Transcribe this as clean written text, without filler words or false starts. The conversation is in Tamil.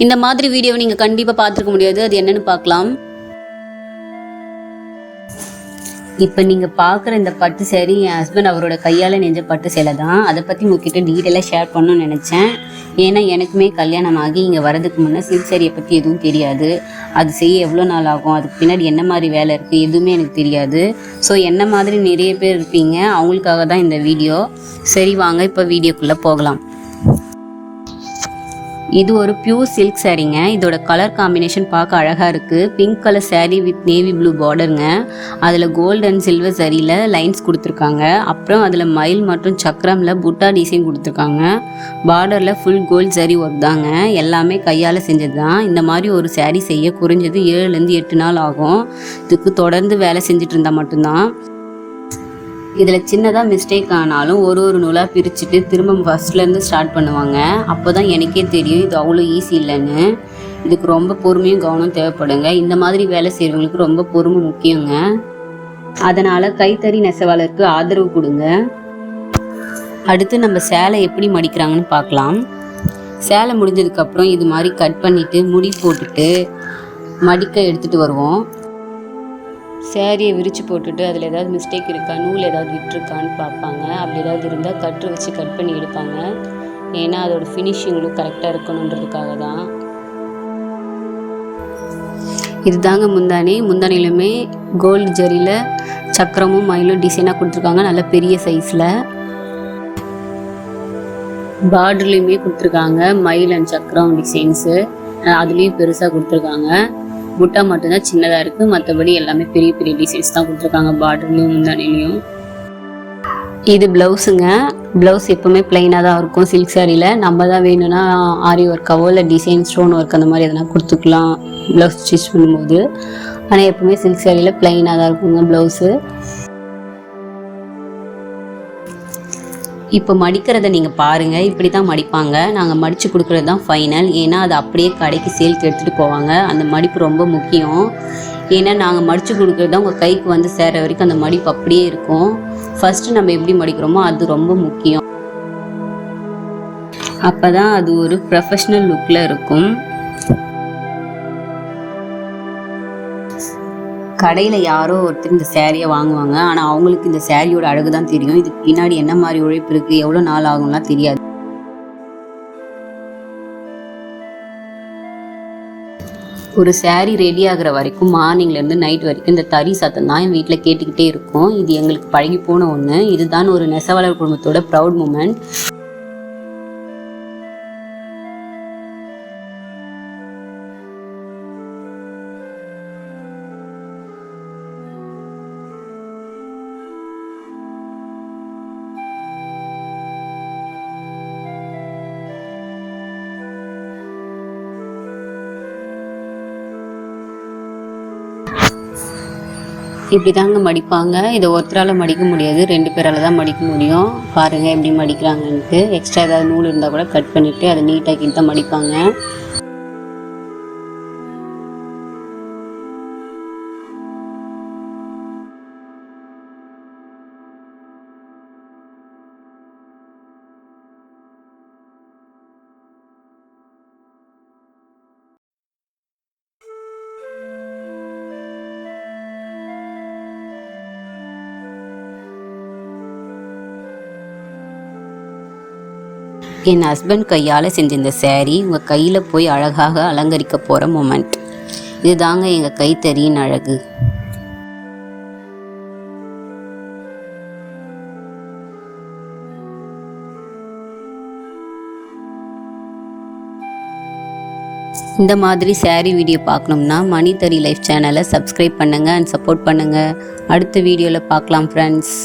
இந்த மாதிரி வீடியோவை நீங்கள் கண்டிப்பாக பார்த்துருக்க முடியாது. அது என்னன்னு பார்க்கலாம். இப்போ நீங்கள் பார்க்குற இந்த பட்டு சேரீ என் ஹஸ்பண்ட் அவரோட கையால் நெஞ்ச பட்டு சேலை தான். அதை பற்றி உங்ககிட்ட டீட்டெயிலாக ஷேர் பண்ணணும்னு நினச்சேன். ஏன்னா எனக்குமே கல்யாணம் ஆகி இங்கே வரதுக்கு முன்னே சில்க் சேரீயை பற்றி எதுவும் தெரியாது. அது செய்ய எவ்வளோ நாள் ஆகும், அதுக்கு பின்னாடி என்ன மாதிரி வேலை இருக்குது, எதுவுமே எனக்கு தெரியாது. ஸோ என்ன மாதிரி நிறைய பேர் இருப்பீங்க, அவங்களுக்காக தான் இந்த வீடியோ. சரி வாங்க இப்போ வீடியோக்குள்ளே போகலாம். இது ஒரு பியூர் சில்க் சாரீங்க. இதோட கலர் காம்பினேஷன் பார்க்க அழகாக இருக்குது. Pink colour sari with navy blue பார்டருங்க. அதில் கோல்டு அண்ட் சில்வர் சரியில் லைன்ஸ் கொடுத்துருக்காங்க. அப்புறம் அதில் மயில் மற்றும் சக்கரமில் புட்டா டிசைன் கொடுத்துருக்காங்க. பார்டரில் ஃபுல் கோல்டு சரி ஒர்க் தாங்க. எல்லாமே கையால் செஞ்சது தான். இந்த மாதிரி ஒரு சாரீ செய்ய குறைஞ்சது 7லேருந்து 8 நாள் ஆகும். இதுக்கு தொடர்ந்து வேலை செஞ்சுட்டு இருந்தால் மட்டும்தான். இதில் சின்னதாக மிஸ்டேக் ஆனாலும் ஒரு நூலாக பிரிச்சுட்டு திரும்ப ஃபஸ்ட்லேருந்து ஸ்டார்ட் பண்ணுவாங்க. அப்போ தான் எனக்கே தெரியும் இது அவ்வளோ ஈஸி இல்லைன்னு. இதுக்கு ரொம்ப பொறுமையும் கவனம் தேவைப்படுங்க. இந்த மாதிரி வேலை செய்கிறவங்களுக்கு ரொம்ப பொறுமை முக்கியங்க. அதனால் கைத்தறி நெசவாளருக்கு ஆதரவு கொடுங்க. அடுத்து நம்ம சேலை எப்படி மடிக்கிறாங்கன்னு பார்க்கலாம். சேலை முடிஞ்சதுக்கப்புறம் இது மாதிரி கட் பண்ணிவிட்டு முடி போட்டுட்டு மடிக்க எடுத்துகிட்டு வருவோம். சேரீயை விரித்து போட்டுட்டு அதில் ஏதாவது மிஸ்டேக் இருக்கா, நூல் ஏதாவது விட்டுருக்கான்னு பார்ப்பாங்க. அப்படி ஏதாவது இருந்தால் கட்டு வச்சு கட் பண்ணி எடுப்பாங்க. ஏன்னா அதோட ஃபினிஷிங் லுக் கரெக்டாக இருக்கணுன்றதுக்காக தான். இது தாங்க முந்தானி. முந்தானிலுமே கோல்டு ஜரியில் சக்கரமும் மயிலும் டிசைனாக கொடுத்துருக்காங்க. நல்ல பெரிய சைஸில். பார்டர்லேயுமே கொடுத்துருக்காங்க மயில் அண்ட் சக்கரம் டிசைன்ஸு. அதுலேயும் பெருசாக கொடுத்துருக்காங்க. புட்டா மட்டும்தான் சின்னதாக இருக்குது. மற்றபடி எல்லாமே பெரிய பெரிய டிசைன்ஸ் தான் கொடுத்துருக்காங்க பார்டர்லேயும் முந்தானிலையும். இது ப்ளவுஸுங்க. ப்ளவுஸ் எப்போவுமே ப்ளைனாக தான் இருக்கும் சில்க் சாரியில். நம்ம தான் வேணும்னா ஆரி ஒர்க்காவோ இல்லை டிசைன் ஸ்டோன் ஒர்க் அந்த மாதிரி எதனா கொடுத்துக்கலாம் ப்ளவுஸ் ஸ்டிச் பண்ணும்போது. ஆனால் எப்போவுமே சில்க் சாரியில் ப்ளைனாக தான் இருக்குங்க ப்ளவுஸு. இப்போ மடிக்கிறத நீங்கள் பாருங்கள். இப்படி தான் மடிப்பாங்க. நாங்கள் மடித்து கொடுக்குறது தான் ஃபைனல். ஏன்னா அது அப்படியே கடைக்கு சேல்க்கு எடுத்துகிட்டு போவாங்க. அந்த மடிப்பு ரொம்ப முக்கியம். ஏன்னா நாங்கள் மடித்து கொடுக்குறது தான் உங்கள் கைக்கு வந்து சேர வரைக்கும் அந்த மடிப்பு அப்படியே இருக்கும். ஃபஸ்ட்டு நம்ம எப்படி மடிக்கிறோமோ அது ரொம்ப முக்கியம். அப்போ தான் அது ஒரு ப்ரொஃபஷ்னல் லுக்கில் இருக்கும். கடையில் யாரோ ஒருத்தர் இந்த சேரீயை வாங்குவாங்க. ஆனால் அவங்களுக்கு இந்த சேரீயோட அழகு தான் தெரியும். இதுக்கு பின்னாடி என்ன மாதிரி உழைப்பு இருக்குது, எவ்வளோ நாள் ஆகும்லாம் தெரியாது. ஒரு சேரீ ரெடி ஆகிற வரைக்கும் மார்னிங்லேருந்து நைட் வரைக்கும் இந்த தறி சத்தம் தான் என் வீட்டில் கேட்டுக்கிட்டே இருக்கும். இது எங்களுக்கு பழகி போன ஒன்று. இதுதான் ஒரு நெசவாளர் குடும்பத்தோட ப்ரௌட் மூமெண்ட். இப்படி தாங்க மடிப்பாங்க. இதை ஒருத்தரால் மடிக்க முடியாது, 2 பேரால் தான் மடிக்க முடியும். பாருங்கள் எப்படி மடிக்கிறாங்கன்ட்டு. எக்ஸ்ட்ரா ஏதாவது நூல் இருந்தால் கூட கட் பண்ணிவிட்டு அதை நீட்டாக்கிட்டு தான் மடிப்பாங்க. என் ஹஸ்பண்ட் கையால் செஞ்ச இந்த சேரீ உங்கள் கையில் போய் அழகாக அலங்கரிக்க போகிற மொமெண்ட். இது தாங்க எங்கள் கைத்தறியின் அழகு. இந்த மாதிரி சேரீ வீடியோ பார்க்கணும்னா மணித்தறி லைஃப் சேனலை சப்ஸ்கிரைப் பண்ணுங்கள் அண்ட் சப்போர்ட் பண்ணுங்கள். அடுத்த வீடியோவில் பார்க்கலாம் ஃப்ரெண்ட்ஸ்.